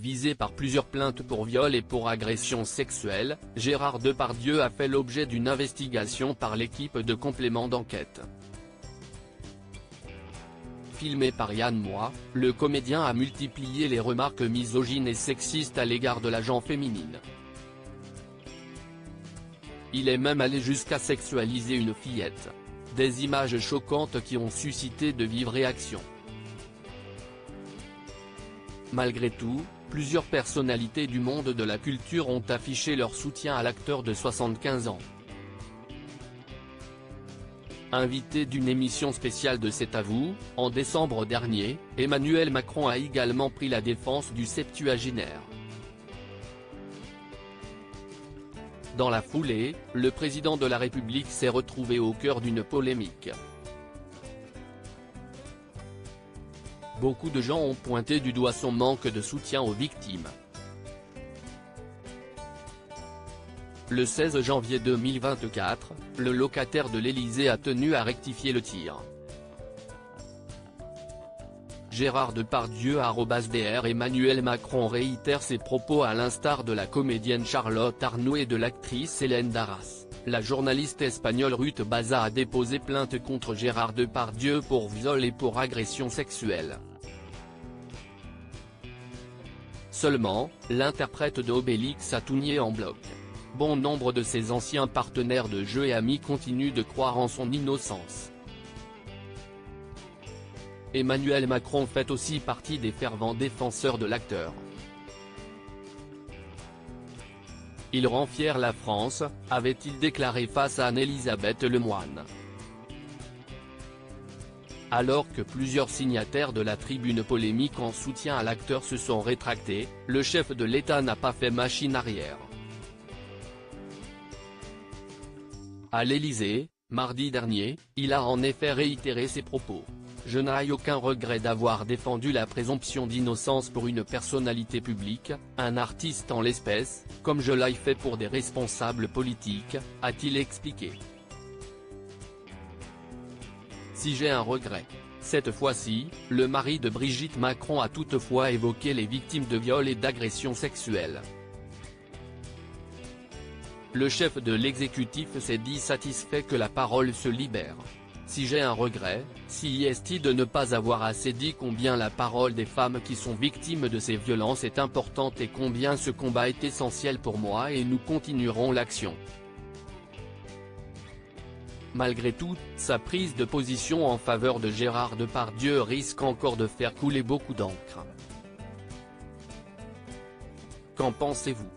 visé par plusieurs plaintes pour viol et pour agression sexuelle, Gérard Depardieu a fait l'objet d'une investigation par l'équipe de complément d'enquête. Filmé par Yann Moix, le comédien a multiplié les remarques misogynes et sexistes à l'égard de l'agent féminine. Il est même allé jusqu'à sexualiser une fillette. Des images choquantes qui ont suscité de vives réactions. Malgré tout, plusieurs personnalités du monde de la culture ont affiché leur soutien à l'acteur de 75 ans. Invité d'une émission spéciale de C'est à vous, en décembre dernier, Emmanuel Macron a également pris la défense du septuagénaire. Dans la foulée, le président de la République s'est retrouvé au cœur d'une polémique. Beaucoup de gens ont pointé du doigt son manque de soutien aux victimes. Le 16 janvier 2024, le locataire de l'Élysée a tenu à rectifier le tir. Gérard Depardieu @Dr Emmanuel Macron réitère ses propos à l'instar de la comédienne Charlotte Arnault et de l'actrice Hélène Darras. La journaliste espagnole Ruth Baza a déposé plainte contre Gérard Depardieu pour viol et pour agression sexuelle. Seulement, l'interprète de Obélix a tout nié en bloc. Bon nombre de ses anciens partenaires de jeu et amis continuent de croire en son innocence. Emmanuel Macron fait aussi partie des fervents défenseurs de l'acteur. Il rend fière la France, avait-il déclaré face à Anne-Elisabeth Lemoine. Alors que plusieurs signataires de la tribune polémique en soutien à l'acteur se sont rétractés, le chef de l'État n'a pas fait machine arrière. À l'Élysée, mardi dernier, il a en effet réitéré ses propos. Je n'ai aucun regret d'avoir défendu la présomption d'innocence pour une personnalité publique, un artiste en l'espèce, comme je l'ai fait pour des responsables politiques, a-t-il expliqué. Si j'ai un regret. Cette fois-ci, le mari de Brigitte Macron a toutefois évoqué les victimes de viol et d'agressions sexuelles. Le chef de l'exécutif s'est dit satisfait que la parole se libère. Si j'ai un regret, c'est de ne pas avoir assez dit combien la parole des femmes qui sont victimes de ces violences est importante et combien ce combat est essentiel pour moi et nous continuerons l'action. Malgré tout, sa prise de position en faveur de Gérard Depardieu risque encore de faire couler beaucoup d'encre. Qu'en pensez-vous ?